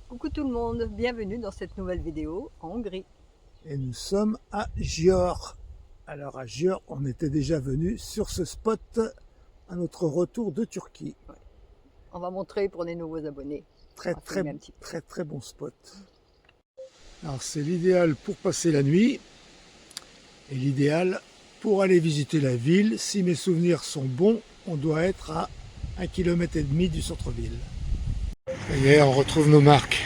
Coucou tout le monde, bienvenue dans cette nouvelle vidéo en Hongrie. Et nous sommes à Győr. Alors à Győr, on était déjà venu sur ce spot à notre retour de Turquie. Ouais. On va montrer pour les nouveaux abonnés. Très bon spot. Alors c'est l'idéal pour passer la nuit et l'idéal pour aller visiter la ville. Si mes souvenirs sont bons, on doit être à 1,5 km du centre-ville. Ça y est, on retrouve nos marques.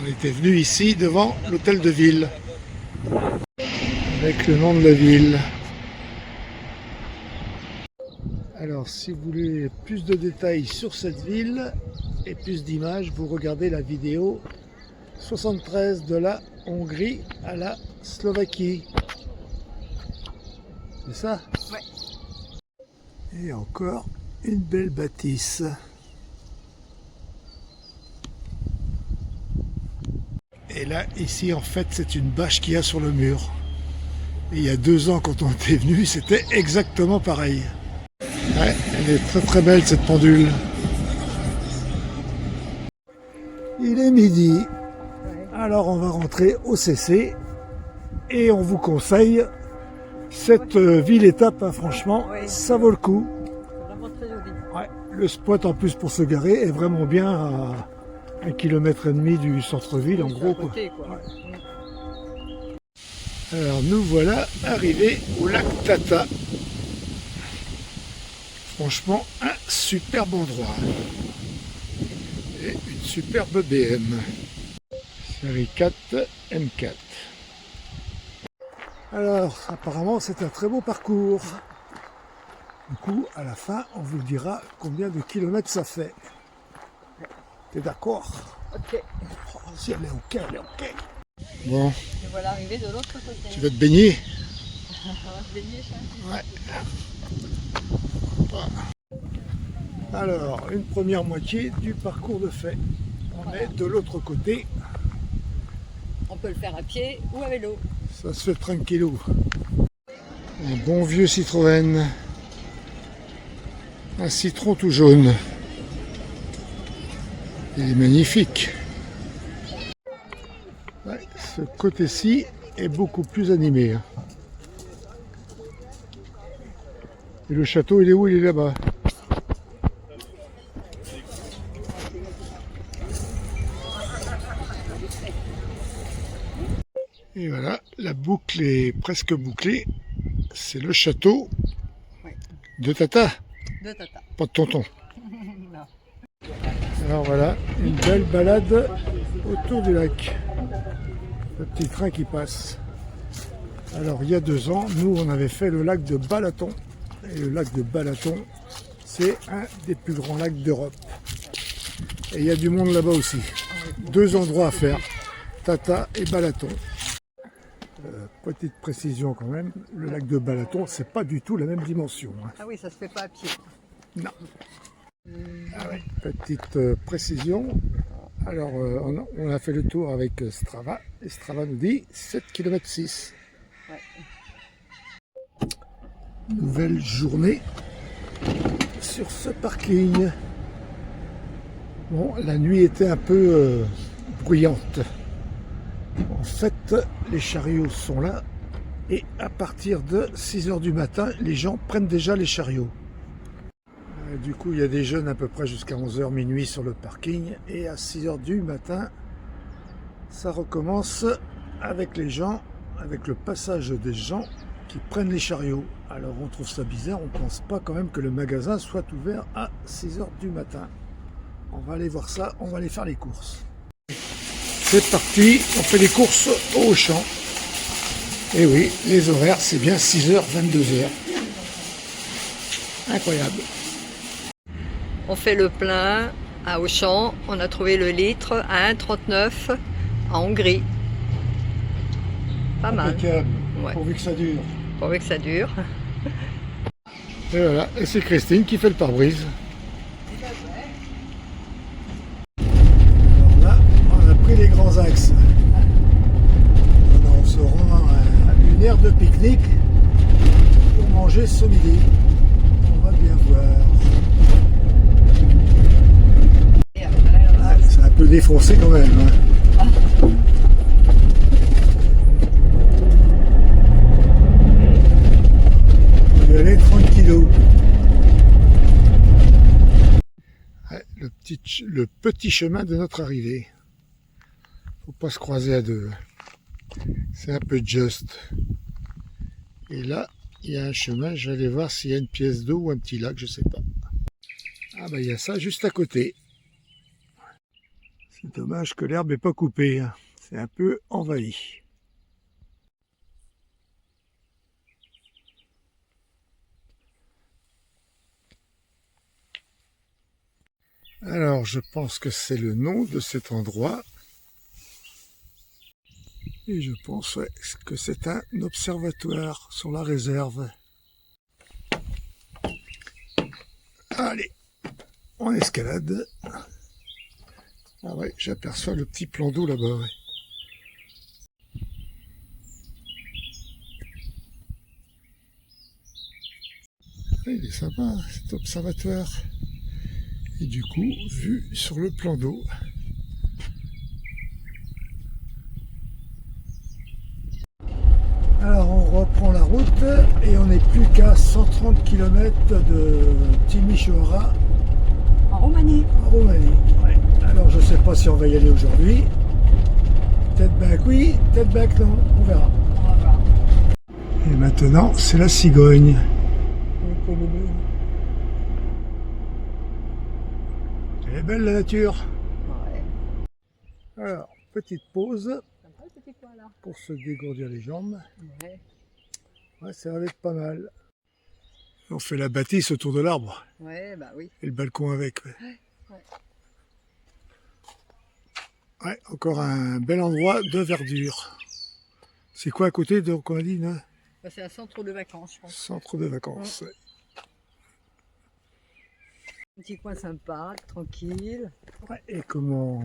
On était venu ici devant l'hôtel de ville avec le nom de la ville. Alors si vous voulez plus de détails sur cette ville et plus d'images, vous regardez la vidéo 73 de la Hongrie à la Slovaquie. C'est ça? Ouais. Et encore une belle bâtisse. Et là, ici, en fait, c'est une bâche qu'il y a sur le mur. Et il y a 2 ans, quand on était venu, c'était exactement pareil. Ouais, elle est très belle, cette pendule. Il est midi. Alors, on va rentrer au CC. Et on vous conseille cette ville-étape, hein, franchement, ça vaut le coup. C'est vraiment très joli. Ouais, le spot, en plus, pour se garer, est vraiment bien à 1,5 km du centre-ville, en gros. Côté, quoi. Ouais. Alors nous voilà arrivés au lac Tata. Franchement, un superbe endroit. Et une superbe BM. Série 4 M4. Alors, apparemment, c'est un très beau parcours. Du coup, à la fin, on vous dira combien de kilomètres ça fait. T'es d'accord? Ok. Oh, si elle est ok, elle est ok. Bon, Et voilà arrivé de l'autre côté. tu vas te baigner? On va se baigner, ça. Ouais. Alors, une première moitié du parcours de fait. On est de l'autre côté. On peut le faire à pied ou à vélo. Ça se fait tranquillou. Un bon vieux Citroën. Un citron tout jaune. Il est magnifique. Ouais, ce côté-ci est beaucoup plus animé. Hein. Et le château, il est où? Il est là-bas. Et voilà, la boucle est presque bouclée. C'est le château de Tata. De Tata. Pas de tonton. Non. Alors voilà, une belle balade autour du lac. Le petit train qui passe. Alors il y a 2 ans, nous on avait fait le lac de Balaton. Et le lac de Balaton, c'est un des plus grands lacs d'Europe. Et il y a du monde là-bas aussi. 2 endroits à faire, Tata et Balaton. Petite précision quand même, le lac de Balaton, c'est pas du tout la même dimension. Hein. Ah oui, ça se fait pas à pied. Non. Ah ouais. Petite précision. Alors, on a fait le tour avec Strava. Et Strava nous dit 7,6 km. Ouais. Nouvelle journée sur ce parking. Bon, la nuit était un peu bruyante. En fait, les chariots sont là. Et à partir de 6 h du matin, les gens prennent déjà les chariots. Du coup, il y a des jeunes à peu près jusqu'à 11 h minuit sur le parking. Et à 6 h du matin, ça recommence avec les gens, avec le passage des gens qui prennent les chariots. Alors on trouve ça bizarre, on ne pense pas quand même que le magasin soit ouvert à 6 h du matin. On va aller voir ça, on va aller faire les courses. C'est parti, on fait les courses au Auchan. Et oui, les horaires, c'est bien 6 h, 22 h. Incroyable. On fait le plein à Auchan. On a trouvé le litre à 1,39 en Hongrie. Pas mal. Impeccable, Ouais. pourvu que ça dure. Pourvu que ça dure. Et voilà, et c'est Christine qui fait le pare-brise. Alors là, on a pris les grands axes. On se rend à une aire de pique-nique pour manger ce midi. On va bien voir. Et après, Ah, ça va peu défoncé quand même. Hein. On va y aller tranquillou. Ouais, le petit chemin de notre arrivée. Faut pas se croiser à deux. C'est un peu juste. Et là, il y a un chemin. Je vais aller voir s'il y a une pièce d'eau ou un petit lac, je sais pas. Ah bah il y a ça juste à côté. C'est dommage que l'herbe n'est pas coupée. Hein. C'est un peu envahi. Alors, je pense que c'est le nom de cet endroit. Et je pense ouais, que c'est un observatoire sur la réserve. Allez, on escalade. Ah ouais, j'aperçois le petit plan d'eau là-bas. Ouais. Il est sympa cet observatoire. Et du coup, vue sur le plan d'eau. Alors on reprend la route et on n'est plus qu'à 130 km de Timișoara En Roumanie. en Roumanie. Ouais. Alors je sais pas si on va y aller aujourd'hui. Peut-être bien que oui, peut-être bien que non, on verra. On va voir. Et maintenant c'est la cigogne. Elle est belle la nature. Ouais. Alors, petite pause Sympa le petit coin là. pour se dégourdir les jambes. Ouais. Ouais, ça va être pas mal. On fait la bâtisse autour de l'arbre. Ouais, bah oui. Et le balcon avec. Ouais. Ouais. Ouais, encore un bel endroit de verdure. C'est quoi à côté de qu'on a dit, là? Bah, c'est un centre de vacances, je pense. Centre de vacances. Ouais. Petit coin sympa, tranquille. Ouais, et comment...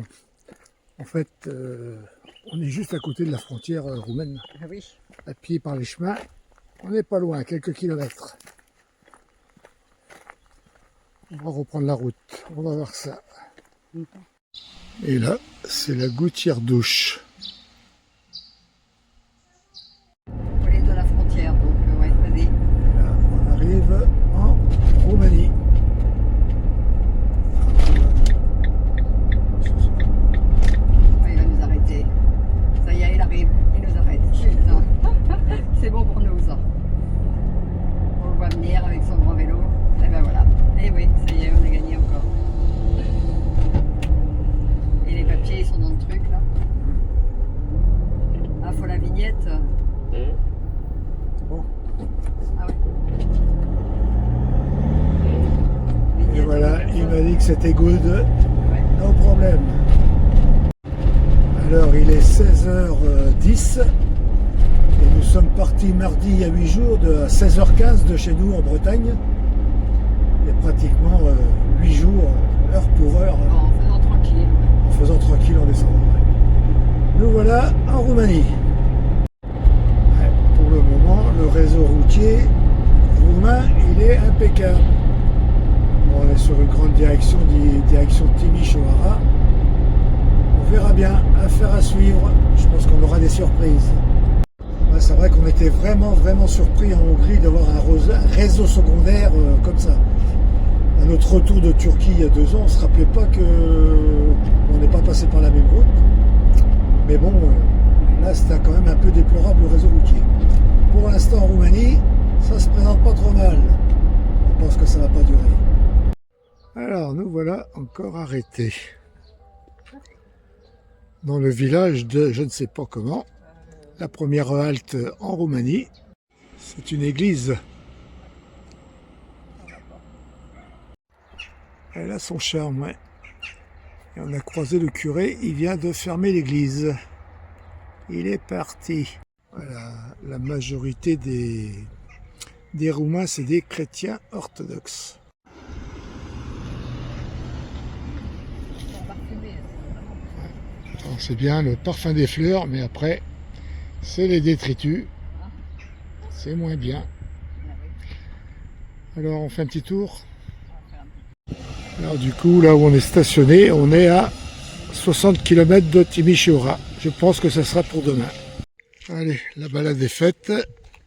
En fait, on est juste à côté de la frontière roumaine. Ah oui. À pied par les chemins. On n'est pas loin, quelques kilomètres. On va reprendre la route. On va voir ça. Et là, c'est la gouttière douche. On est de la frontière, donc ouais, vas-y. Là, on arrive en Roumanie. Ouais, il va nous arrêter. Ça y est, il arrive. Il nous arrête. Putain. C'est bon pour nous, ça. On le voit venir avec son grand vélo. Et ben voilà. Et oui, ça y est, on a gagné encore. Et les papiers, ils sont dans le truc, là. Ah, faut la vignette. Bon. Ah ouais. Et Vignette, voilà, il m'a dit que c'était good. Ouais. No problème. Alors, il est 16h10. Et nous sommes partis mardi il y a 8 jours à 16h15 de chez nous en Bretagne. Et pratiquement 8 jours, heure pour heure, En faisant tranquille. en faisant tranquille en descendant. Nous voilà en Roumanie. Ouais, pour le moment, le réseau routier roumain, il est impeccable. Bon, on est sur une grande direction, direction Timișoara. On verra bien, affaire à suivre. Je pense qu'on aura des surprises. Ouais, c'est vrai qu'on était vraiment surpris en Hongrie d'avoir un réseau secondaire comme ça. À notre retour de Turquie il y a 2 ans, on ne se rappelait pas qu'on n'est pas passé par la même route. Mais bon, là c'était quand même un peu déplorable le réseau routier. Pour l'instant en Roumanie, ça se présente pas trop mal. On pense que ça va pas durer. Alors nous voilà encore arrêtés. Dans le village de je ne sais pas comment. La première halte en Roumanie. C'est une église. Elle a son charme, ouais. Et on a croisé le curé, il vient de fermer l'église. Il est parti. Voilà, la majorité des Roumains, c'est des chrétiens orthodoxes. C'est bien le parfum des fleurs, mais après, c'est les détritus. C'est moins bien. Alors, on fait un petit tour. Alors du coup, là où on est stationné, on est à 60 km de Timișoara. Je pense que ça sera pour demain. Allez, la balade est faite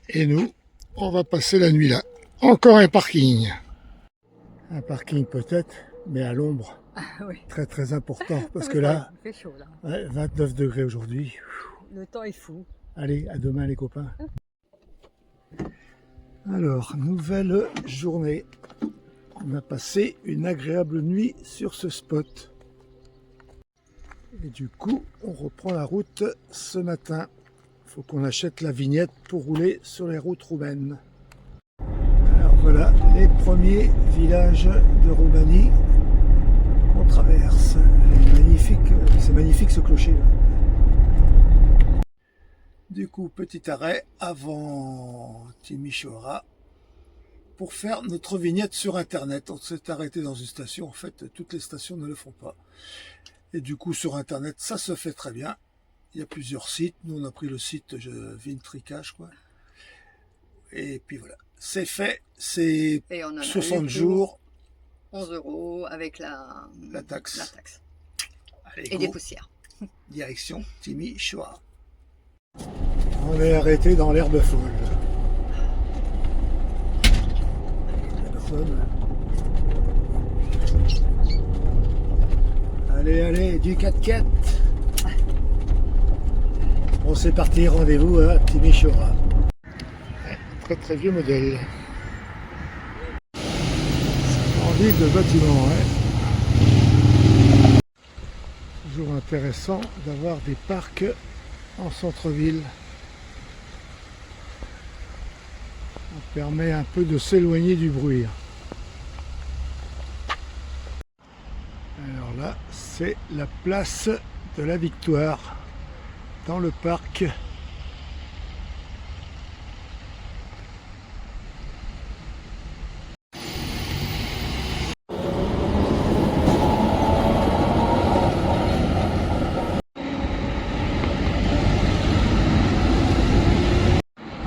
et nous, on va passer la nuit là. Encore un parking. Un parking peut-être, mais à l'ombre. Ah oui. Très très important parce Oui, que là, il fait chaud là. ouais, 29 degrés aujourd'hui. Le temps est fou. Allez, à demain les copains. Alors, nouvelle journée. On a passé une agréable nuit sur ce spot. Et du coup, on reprend la route ce matin. Il faut qu'on achète la vignette pour rouler sur les routes roumaines. Alors voilà, les premiers villages de Roumanie qu'on traverse. C'est magnifique ce clocher là. Du coup, petit arrêt avant Timișoara pour faire notre vignette sur internet. On s'est arrêté dans une station, en fait toutes les stations ne le font pas. Et du coup sur internet ça se fait très bien. Il y a plusieurs sites, nous on a pris le site Vintricash quoi. Et puis voilà, c'est fait, c'est 60 jours. 11 € avec la taxe. Allez, et des poussières. Direction Timișoara. On est arrêté dans l'herbe folle. Personne. Allez, allez, du 4x4. Bon, c'est parti, rendez-vous à Timișoara. Très très vieux modèle. Envie de bâtiment, hein. Toujours intéressant d'avoir des parcs en centre-ville. Ça permet un peu de s'éloigner du bruit. Alors là, c'est la place de la Victoire dans le parc.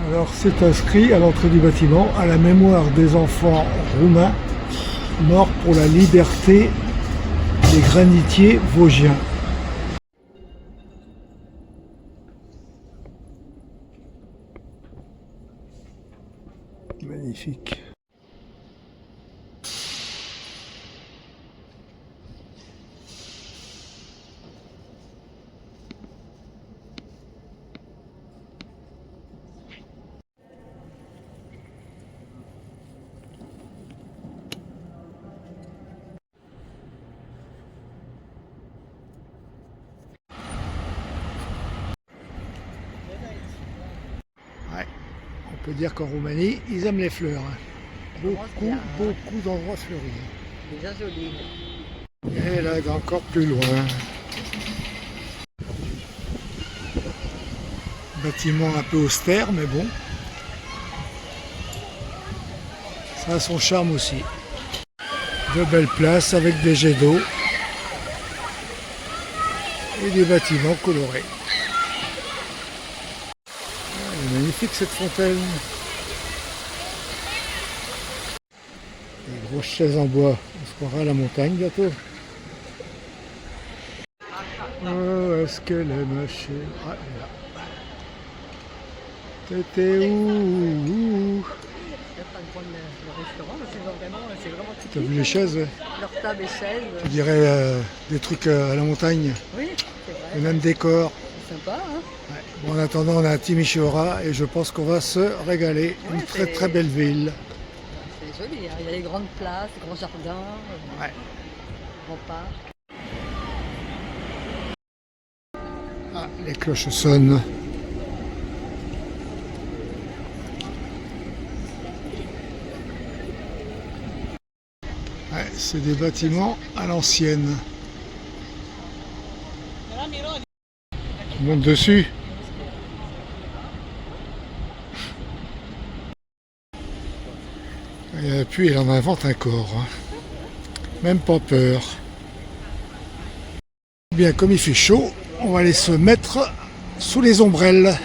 Alors c'est inscrit à l'entrée du bâtiment à la mémoire des enfants roumains morts pour la liberté des granitiers vosgiens. Magnifique. On peut dire qu'en Roumanie, ils aiment les fleurs. Beaucoup d'endroits fleuris. Déjà joli. Et là, encore plus loin. Bâtiment un peu austère, mais bon. Ça a son charme aussi. De belles places avec des jets d'eau. Et des bâtiments colorés. Magnifique cette fontaine. Des grosses chaises en bois. On se croira à la montagne bientôt. Oh, est-ce qu'elle est ma chère? Ah, là. T'étais où? T'as vu les chaises? Leur table et chaises. Tu dirais des trucs à la montagne. Oui, c'est vrai. Le même décor. C'est sympa, hein? Ouais. Bon, en attendant, on est à Timișoara et je pense qu'on va se régaler. Une très très belle ville. C'est joli, hein. Il y a les grandes places, les grands jardins, Ouais. grands parcs. Ah, les cloches sonnent. Ouais, c'est des bâtiments à l'ancienne. Tu montes dessus. Et puis il en invente encore. Hein. Même pas peur. Bien, comme il fait chaud, on va aller se mettre sous les ombrelles.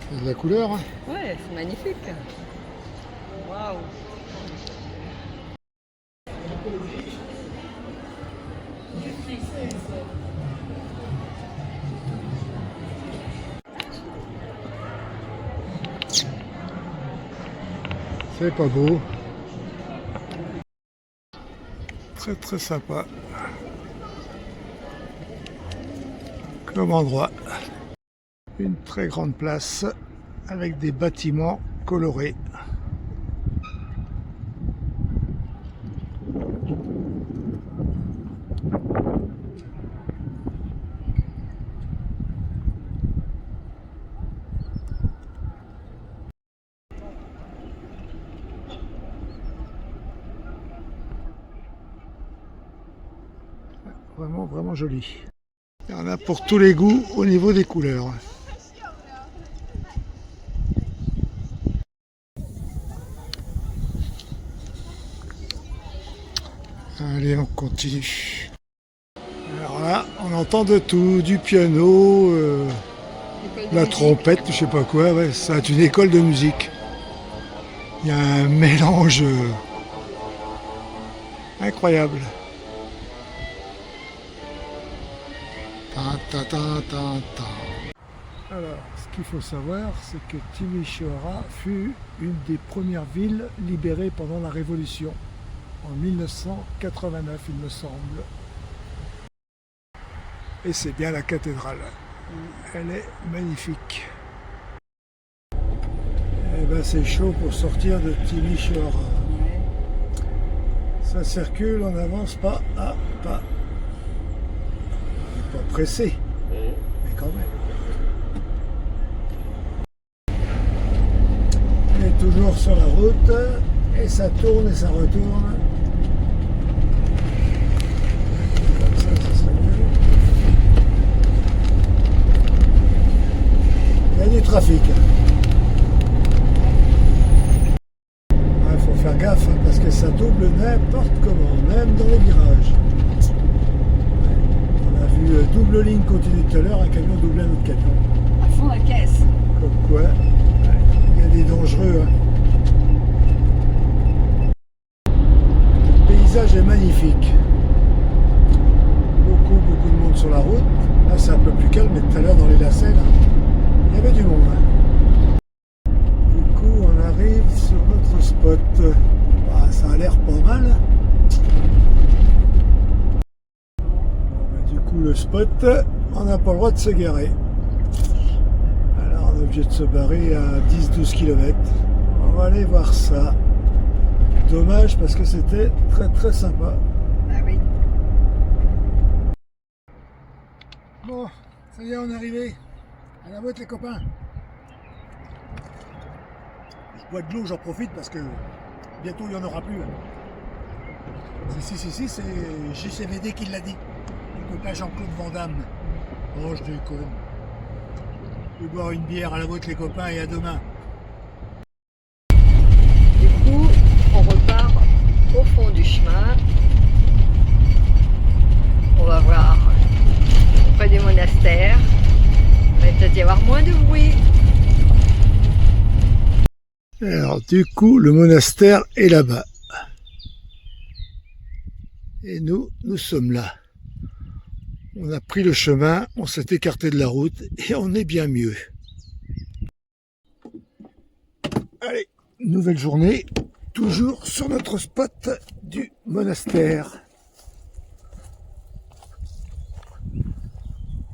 C'est de la couleur. Hein. Ouais, c'est magnifique. Waouh. C'est pas beau. Très très sympa comme endroit. Une très grande place avec des bâtiments colorés. Vraiment, vraiment joli. Il y en a pour tous les goûts au niveau des couleurs. Allez, on continue. Alors là, on entend de tout, du piano, la trompette, je sais pas quoi. Ouais, ça c'est une école de musique. Il y a un mélange incroyable. Ta, ta, ta, ta, ta. Alors, ce qu'il faut savoir, c'est que Timișoara fut une des premières villes libérées pendant la Révolution, en 1989, il me semble. Et c'est bien la cathédrale. Elle est magnifique. Eh ben, c'est chaud pour sortir de Timișoara. Ça circule, on n'avance pas à pas. On n'est pas pressé, mais quand même. On est toujours sur la route, et ça tourne et ça retourne. Comme ça serait mieux. Il y a du trafic. Il faut faire gaffe parce que ça double n'importe comment, même dans les virages. On a vu double ligne continue tout à l'heure, un camion doublait un autre camion. À fond la caisse. Comme quoi, il y a des dangereux. Le paysage est magnifique. Beaucoup de monde sur la route. Là c'est un peu plus calme, mais tout à l'heure dans les lacets, là, il y avait du monde. Du coup, on arrive sur notre spot. Bah, ça a l'air pas mal. Du coup, le spot, on n'a pas le droit de se garer. Alors, on est obligé de se barrer à 10-12 km. On va aller voir ça. Dommage parce que c'était très très sympa. Ah oui. Bon, ça y est, on est arrivé. À la boîte, les copains. Je bois de l'eau, j'en profite parce que bientôt il n'y en aura plus. Si, c'est JCVD qui l'a dit. Le copain Jean-Claude Van Damme. Oh, je déconne. Je vais boire une bière à la boîte, les copains, et à demain. Du coup, on repart au fond du chemin. On va voir près du monastère. Il va peut-être y avoir moins de bruit. Alors, du coup, le monastère est là-bas. Et nous sommes là. On a pris le chemin, on s'est écarté de la route et on est bien mieux. Allez, nouvelle journée, toujours sur notre spot du monastère.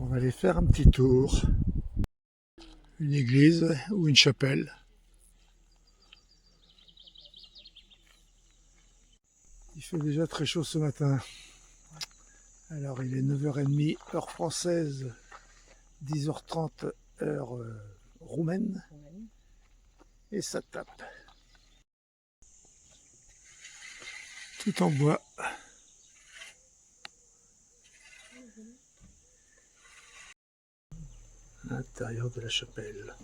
On va aller faire un petit tour. Une église ou une chapelle. Il fait déjà très chaud ce matin. Alors il est 9h30 heure française, 10h30 heure roumaine. Et ça tape. Tout en bois. L'intérieur de la chapelle.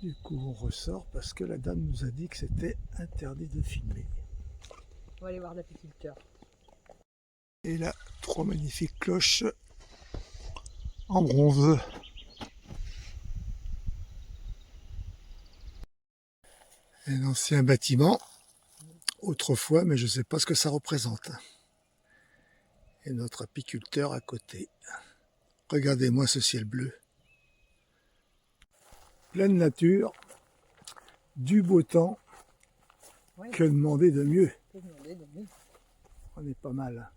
Du coup, on ressort parce que la dame nous a dit que c'était interdit de filmer. On va aller voir l'apiculteur. Et là, 3 magnifiques cloches en bronze. Un ancien bâtiment, autrefois, mais je ne sais pas ce que ça représente. Et notre apiculteur à côté. Regardez-moi ce ciel bleu. pleine nature, du beau temps. Ouais. Que demander de mieux? Que demander de mieux? On est pas mal.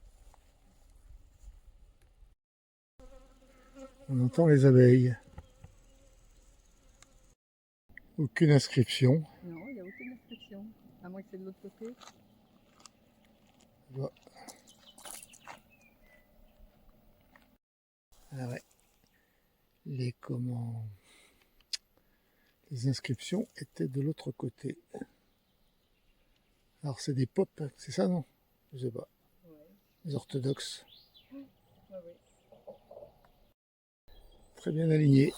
On entend les abeilles. Aucune inscription. Non, il n'y a aucune inscription. À moins que c'est de l'autre côté. Voilà. Ah ouais. Les inscriptions étaient de l'autre côté. Alors c'est des pop, c'est ça non? Je sais pas. Ouais. Les orthodoxes. Ouais, ouais. Très bien alignés.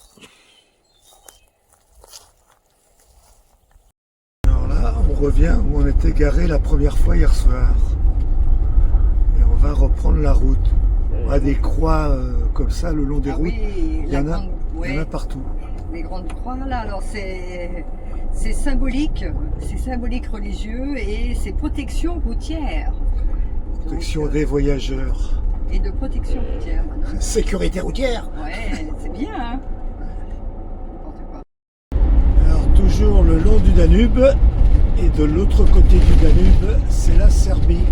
Alors là, on revient où on était garé la première fois hier soir. Et on va reprendre la route. On a des croix comme ça le long des routes. Oui, Il y en a ouais, partout. les grandes croix là, alors c'est symbolique religieux et c'est protection routière. Protection Donc, des voyageurs. et de protection routière. Maintenant. Sécurité routière. Ouais, c'est bien, hein. N'importe quoi. Alors toujours le long du Danube. Et de l'autre côté du Danube, c'est la Serbie.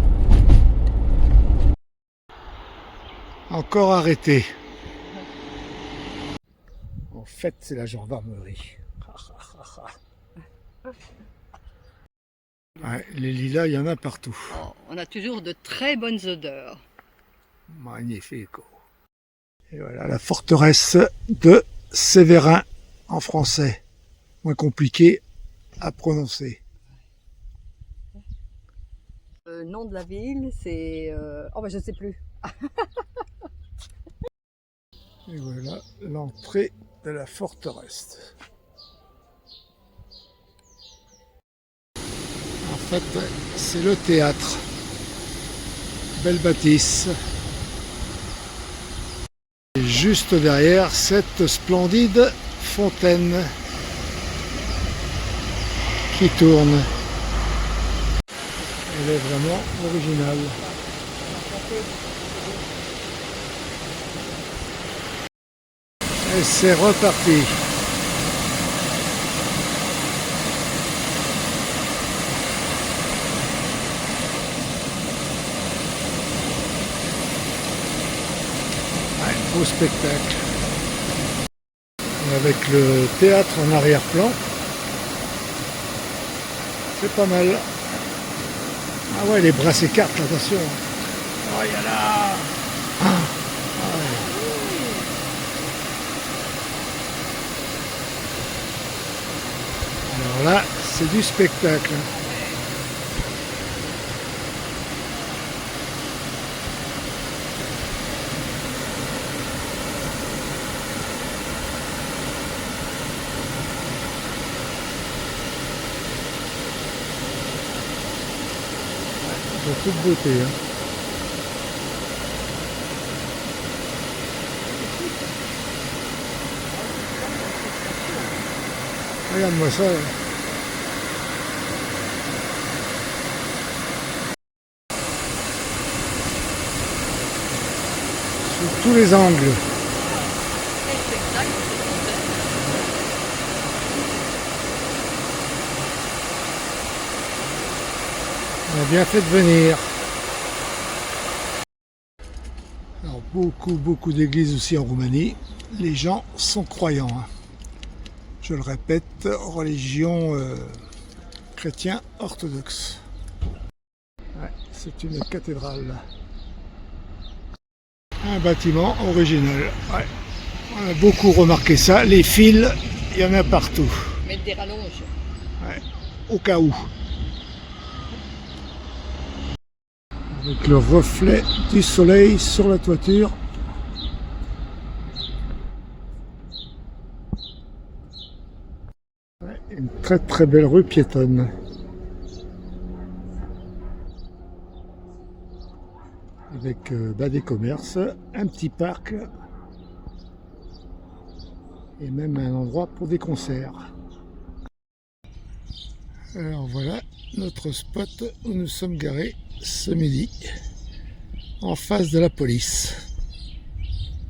Encore arrêté. En fait, c'est la gendarmerie. Ouais, les lilas, il y en a partout. Oh, on a toujours de très bonnes odeurs. Magnifique. Et voilà la forteresse de Séverin en français. Moins compliqué à prononcer. Le nom de la ville, c'est... Oh, ben je ne sais plus. Et voilà l'entrée de la forteresse. En fait, c'est le théâtre. Belle bâtisse. Et juste derrière cette splendide fontaine qui tourne. Elle est vraiment originale. Et c'est reparti. Beau spectacle. Avec le théâtre en arrière-plan. C'est pas mal. Ah ouais, les bras s'écartent, attention. Oh, il y a là. Ah, ouais. Alors là, c'est du spectacle. De toute beauté. Hein. Regarde-moi ça. Sous tous les angles. On a bien fait de venir. Alors beaucoup d'églises aussi en Roumanie. Les gens sont croyants. Hein. Je le répète, religion chrétien orthodoxe. Ouais, c'est une cathédrale. Un bâtiment original. Ouais. On a beaucoup remarqué ça. Les fils, il y en a partout. Mettre des rallonges. Ouais. Au cas où. Avec le reflet du soleil sur la toiture. Ouais, une très belle rue piétonne. Avec des commerces, un petit parc et même un endroit pour des concerts. Alors voilà notre spot où nous sommes garés ce midi, en face de la police.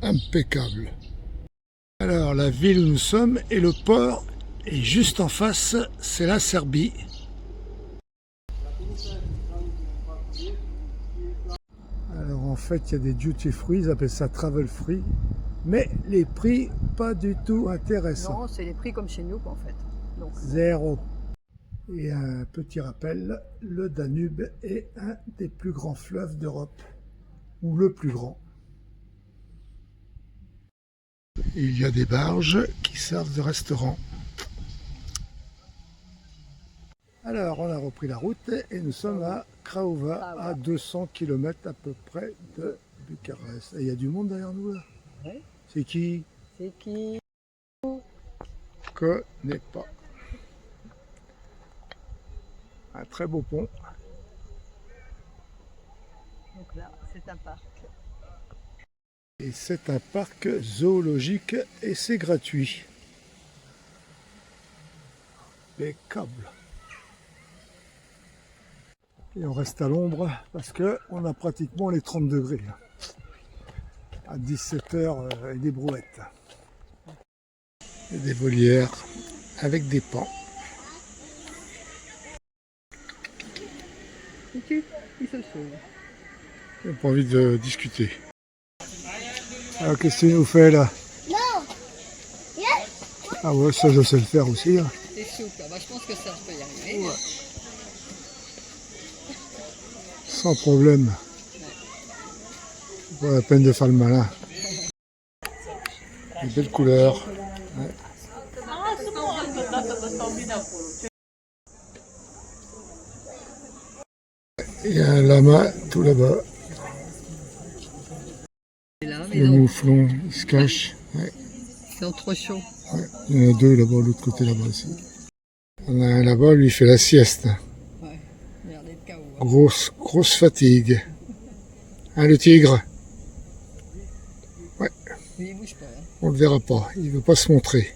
Impeccable. Alors la ville où nous sommes est le port Et juste en face, c'est la Serbie. Alors en fait, il y a des duty free, ils appellent ça travel free. Mais les prix, pas du tout intéressants. Non, c'est les prix comme chez nous, quoi, en fait. Donc, Zéro. Et un petit rappel, le Danube est un des plus grands fleuves d'Europe. Ou le plus grand. Et il y a des barges qui servent de restaurant. Alors, on a repris la route et nous sommes à Craiova, à 200 km à peu près de Bucarest. Et il y a du monde derrière nous là. Ouais. C'est qui? C'est qui? Connais pas. Un très beau pont. Donc là, c'est un parc. Et c'est un parc zoologique et c'est gratuit. Impeccable. Et on reste à l'ombre parce que on a pratiquement les 30 degrés. À 17h, et des brouettes. Et des volières avec des pans. Il se sauve. J'ai pas envie de discuter. Alors qu'est-ce que tu nous fais là? Ah ouais, ça je sais le faire aussi. Hein. C'est souple. Bah, je pense que ça, je peux y arriver. Ouais. Sans problème. Pas la peine de faire le malin. Des belles couleurs. Ouais. Il y a un lama tout là-bas. Le mouflon, il se cache. Ouais. C'est trop chaud. Ouais. Il y en a deux là-bas, l'autre côté là-bas aussi. On a un là-bas, lui il fait la sieste. Ouais. Il a l'air d'être KO. Grosse fatigue. Hein, le tigre? Ouais. Mais il bouge pas. Hein. On le verra pas, il veut pas se montrer.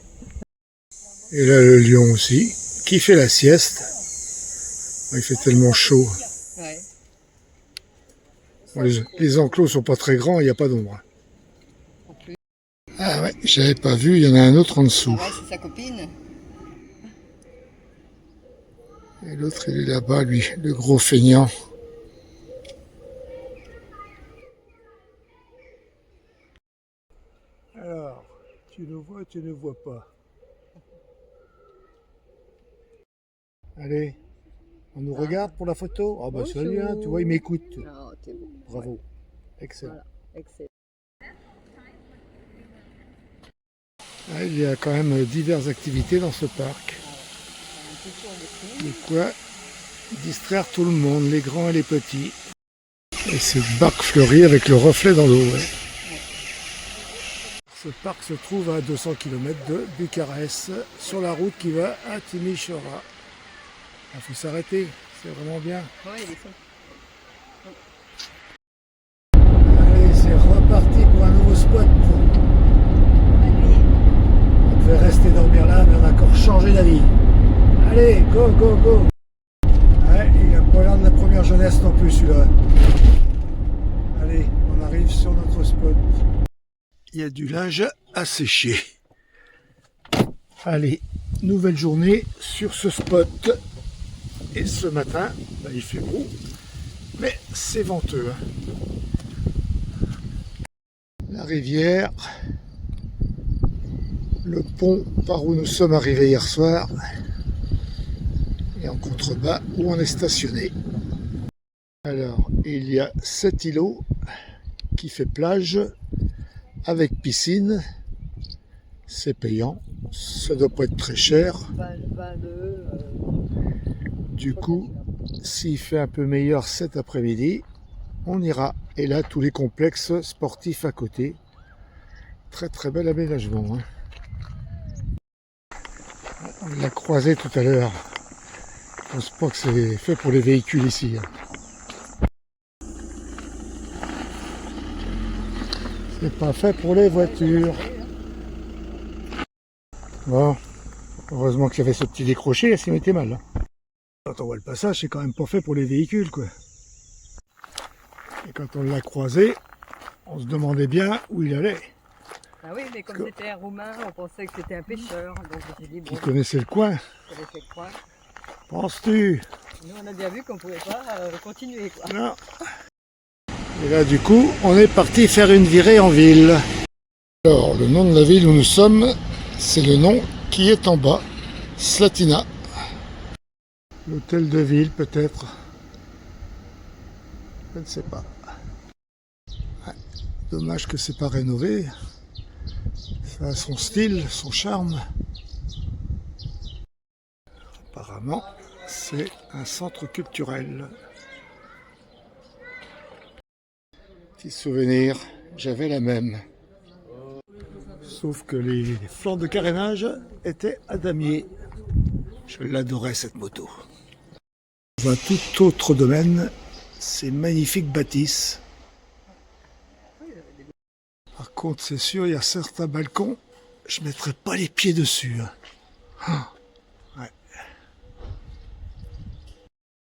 Et là le lion aussi, qui fait la sieste. Il fait tellement chaud. Ouais. Bon, les enclos sont pas très grands, il n'y a pas d'ombre. Ah ouais, j'avais pas vu, il y en a un autre en dessous. Ah ouais, c'est sa copine. Et l'autre il est là-bas, lui, le gros feignant. Alors, tu le vois, tu ne vois pas. Allez, on nous regarde pour la photo? Ah bah salut, hein, tu vois, il m'écoute. Oh, t'es beau. Bravo, excellent. Voilà. Excellent. Ah, il y a quand même diverses activités dans ce parc. De quoi distraire tout le monde, les grands et les petits. Et ce parc fleuri avec le reflet dans l'eau. Ouais. Ce parc se trouve à 200 km de Bucarest, sur la route qui va à Timișoara. Il faut s'arrêter, c'est vraiment bien. Ouais, il est fou. Allez, c'est reparti pour un nouveau spot. On devait rester dormir là, mais on a encore changé d'avis. Allez, go, go, go. Ouais, il n'a pas l'air de la première jeunesse non plus celui-là. Allez, on arrive sur notre spot. Il y a du linge à sécher. Allez, nouvelle journée sur ce spot. Et ce matin, bah, il fait beau, mais c'est venteux. La rivière, le pont par où nous sommes arrivés hier soir, et en contrebas où on est stationné. Alors, il y a cet îlot qui fait plage avec piscine. C'est payant, ça doit pas être très cher. Du coup, s'il fait un peu meilleur cet après-midi, on ira. Et là, tous les complexes sportifs à côté. Très très bel aménagement. Hein. On l'a croisé tout à l'heure. Je pense pas que c'est fait pour les véhicules ici. Hein. C'est pas fait pour les voitures. Bon, heureusement qu'il y avait ce petit décroché, ça m'était mal. Hein. Quand on voit le passage, c'est quand même pas fait pour les véhicules, quoi. Et quand on l'a croisé, on se demandait bien où il allait. Ah oui, mais comme c'était un Roumain, on pensait que c'était un pêcheur. Donc j'ai dit, bon, qui connaissait le coin. je connaissais le coin. Penses-tu? Nous, on a bien vu qu'on ne pouvait pas continuer, quoi. Non. Et là, du coup, on est parti faire une virée en ville. Alors, le nom de la ville où nous sommes, c'est le nom qui est en bas, Slatina. L'hôtel de ville, peut-être. Je ne sais pas. Ouais. Dommage que c'est pas rénové. Ça a son style, son charme. Apparemment, c'est un centre culturel. Petit souvenir, j'avais la même. Sauf que les flancs de carénage étaient à damier. Je l'adorais cette moto. Dans un tout autre domaine, ces magnifiques bâtisses. Par contre, c'est sûr, il y a certains balcons, je ne mettrai pas les pieds dessus. Ah, ouais.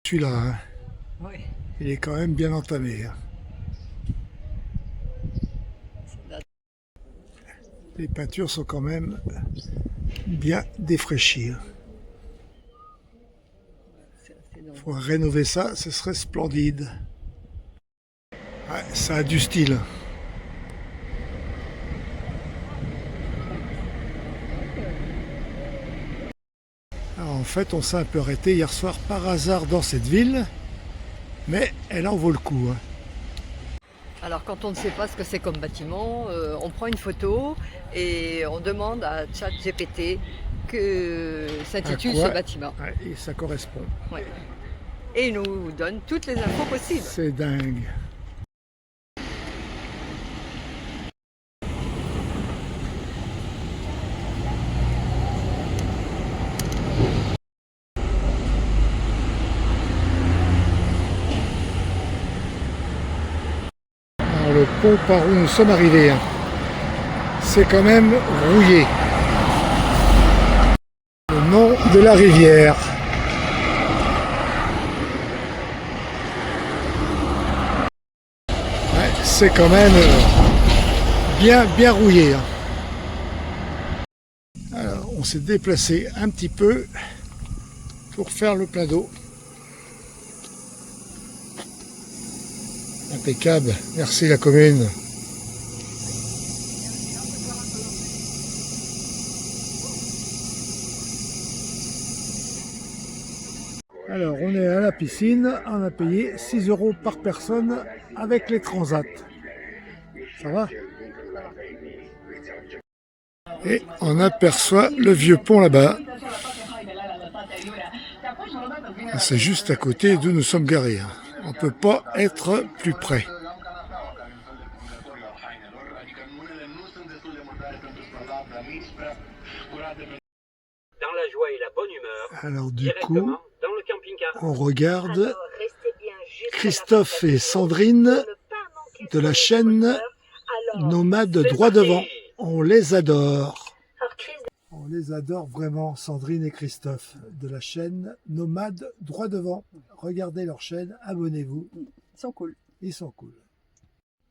Celui-là, hein, Oui. il est quand même bien entamé. Hein. Les peintures sont quand même bien défraîchies. Il faudrait rénover ça, ce serait splendide. Ouais, ça a du style. Alors, en fait, on s'est un peu arrêté hier soir par hasard dans cette ville, mais elle en vaut le coup. Hein. Alors quand on ne sait pas ce que c'est comme bâtiment, on prend une photo et on demande à ChatGPT que s'intitule ce bâtiment. Ouais, et ça correspond. Ouais. Et il nous donne toutes les infos possibles. C'est dingue. Alors, le pont par où nous sommes arrivés, hein, c'est quand même rouillé. Le nom de la rivière. Ouais, c'est quand même bien rouillé. Hein. Alors, on s'est déplacé un petit peu pour faire le plein d'eau. Impeccable, merci la commune. Alors on est à la piscine, on a payé 6 € par personne avec les transats. Ça va? Et on aperçoit le vieux pont là-bas. C'est juste à côté d'où nous sommes garés. On ne peut pas être plus près. Dans la joie et la bonne humeur, alors du directement coup, dans le camping-car. on regarde Christophe et Sandrine de la chaîne Nomade Droit Devant. On les adore. On les adore vraiment, Sandrine et Christophe, de la chaîne Nomade Droit Devant. Regardez leur chaîne, abonnez-vous. Ils sont cool. Ils sont cool.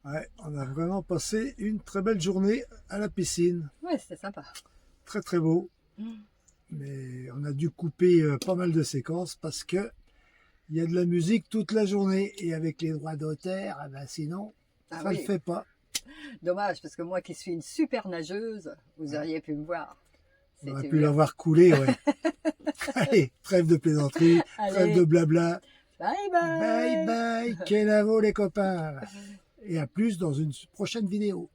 Ouais, on a vraiment passé une très belle journée à la piscine. Ouais, c'était sympa. Très très beau. Mais on a dû couper pas mal de séquences parce que il y a de la musique toute la journée. Et avec les droits d'auteur, eh ben sinon, ça ne le fait pas. Dommage, parce que moi qui suis une super nageuse, vous auriez pu me voir. On aurait pu l'avoir coulé, ouais. Allez, trêve de plaisanterie, trêve de blabla. Bye bye. Bye bye, Kenavo les copains. Et à plus dans une prochaine vidéo.